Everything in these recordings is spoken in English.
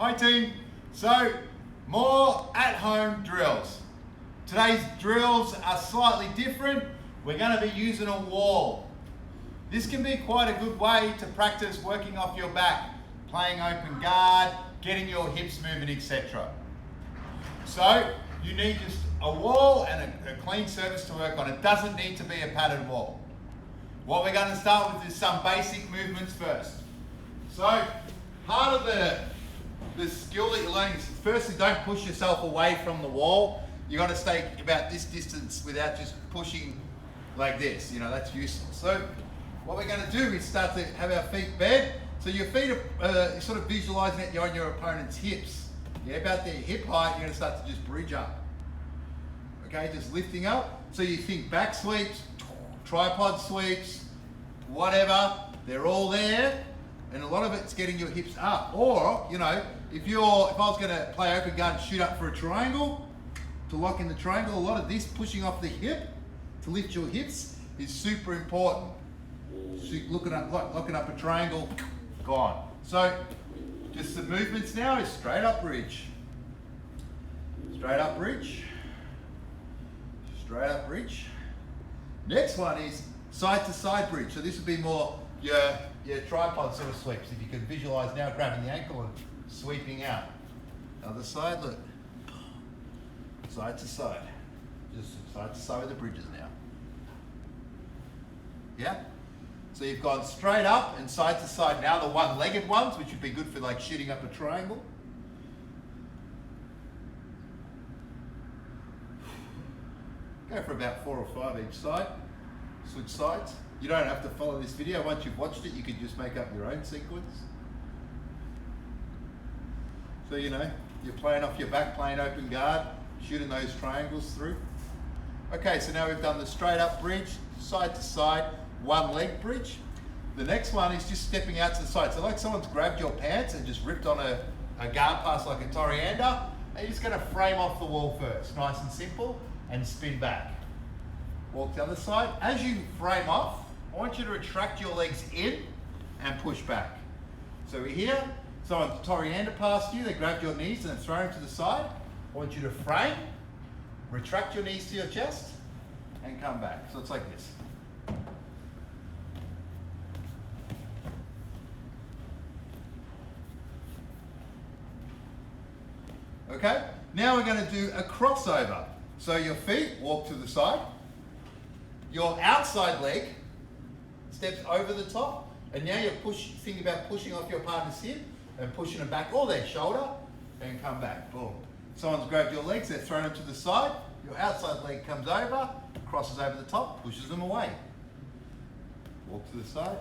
Hi team. So, more at-home drills. Today's drills are slightly different. We're going to be using a wall. This can be quite a good way to practice working off your back, playing open guard, getting your hips moving, etc. So, you need just a wall and a clean surface to work on. It doesn't need to be a padded wall. What we're going to start with is some basic movements first. So, part of the skill that you're learning is, firstly, don't push yourself away from the wall. You got to stay about this distance without just pushing like this. You know, that's useless. So, what we're going to do is start to have our feet bent. So your feet are you're sort of visualizing it, you're on your opponent's hips. Yeah, about their hip height, you're going to start to just bridge up. Okay, just lifting up. So you think back sweeps, tripod sweeps, whatever, they're all there. And a lot of it's getting your hips up. Or, you know, if I was going to play open guard and shoot up for a triangle, to lock in the triangle, a lot of this pushing off the hip to lift your hips is super important. So locking up a triangle, gone. So, just the movements now is straight up bridge. Straight up bridge. Straight up bridge. Next one is side to side bridge. So this would be more your tripod sort of sweeps. If you can visualize now grabbing the ankle and sweeping out. Other side, look. Side to side. Just side to side with the bridges now. Yeah? So you've gone straight up and side to side. Now the one-legged ones, which would be good for like shooting up a triangle. Go for about 4 or 5 each side. Switch sides. You don't have to follow this video. Once you've watched it, you can just make up your own sequence. So, you know, you're playing off your back, playing open guard, shooting those triangles through. Okay, so now we've done the straight up bridge, side to side, one leg bridge. The next one is just stepping out to the side. So like someone's grabbed your pants and just ripped on a guard pass like a Toriander, and you're just gonna frame off the wall first, nice and simple, and spin back. Walk the other side. As you frame off, I want you to retract your legs in and push back. So we're here, someone Toriander passed you, they grabbed your knees and throw them to the side. I want you to frame, retract your knees to your chest, and come back. So it's like this. Okay, now we're going to do a crossover. So your feet walk to the side, your outside leg steps over the top, and now you think about pushing off your partner's hip and pushing them back or their shoulder and come back. Boom. Someone's grabbed your legs, they're thrown them to the side, your outside leg comes over, crosses over the top, pushes them away. Walk to the side,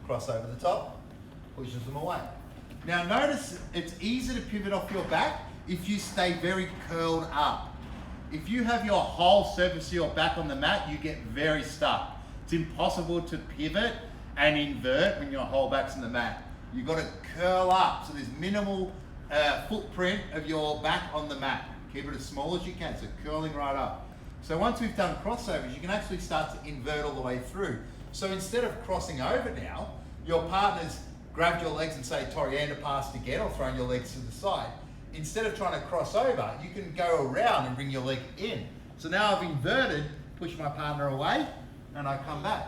cross over the top, pushes them away. Now notice it's easy to pivot off your back if you stay very curled up. If you have your whole surface of your back on the mat, you get very stuck. It's impossible to pivot and invert when your whole back's on the mat. You've got to curl up, so there's minimal footprint of your back on the mat. Keep it as small as you can, so curling right up. So once we've done crossovers, you can actually start to invert all the way through. So instead of crossing over now, your partner's grabbed your legs and say Toriander passed again, or thrown your legs to the side. Instead of trying to cross over, you can go around and bring your leg in. So now I've inverted, push my partner away, and I come back.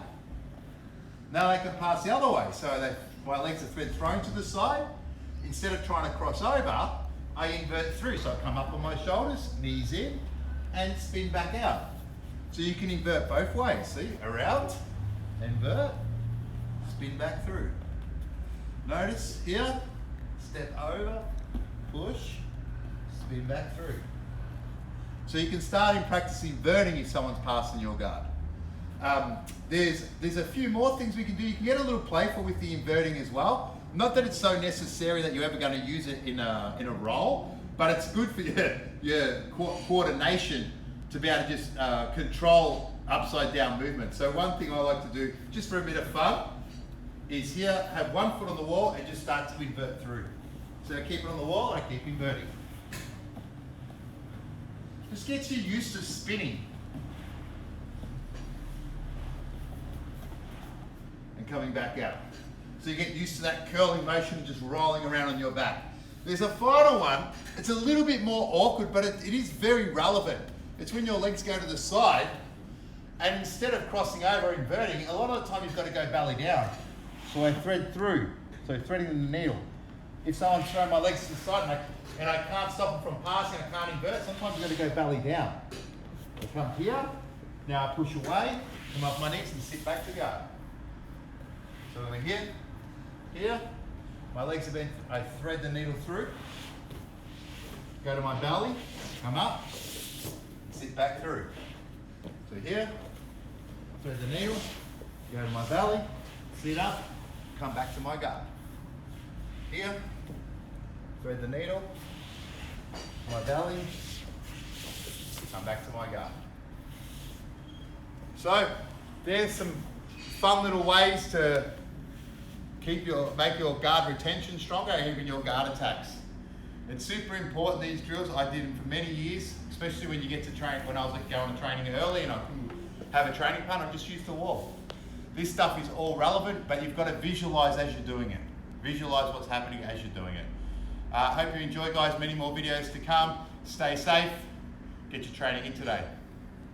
Now they can pass the other way. So my legs have been thrown to the side. Instead of trying to cross over, I invert through. So I come up on my shoulders, knees in, and spin back out. So you can invert both ways. See, around, invert, spin back through. Notice here, step over, push, spin back through. So you can start in practice inverting if someone's passing your guard. There's a few more things we can do. You can get a little playful with the inverting as well. Not that it's so necessary that you're ever going to use it in a roll, but it's good for your coordination to be able to just control upside down movement. So one thing I like to do, just for a bit of fun, is here, have one foot on the wall and just start to invert through. So I keep it on the wall, I keep inverting. Just gets you used to spinning. And coming back out. So you get used to that curling motion, just rolling around on your back. There's a final one. It's a little bit more awkward, but it is very relevant. It's when your legs go to the side, and instead of crossing over, inverting, a lot of the time you've got to go belly down. So I thread through, so threading the needle. If someone's throwing my legs to the side and I can't stop them from passing, I can't invert, sometimes you've got to go belly down. I come here, now I push away, come off my knees and sit back to go. So when we're here, my legs have been, I thread the needle through, go to my belly, come up, sit back through. So here, thread the needle, go to my belly, sit up, come back to my guard. Here, thread the needle, my belly, come back to my guard. So there's some fun little ways to make your guard retention stronger and even your guard attacks. It's super important, these drills. I did them for many years, especially when you get to train. When I was going to training early and I couldn't have a training partner, I just used the wall. This stuff is all relevant, but you've got to visualize as you're doing it. Visualize what's happening as you're doing it. Hope you enjoy, guys. Many more videos to come. Stay safe. Get your training in today.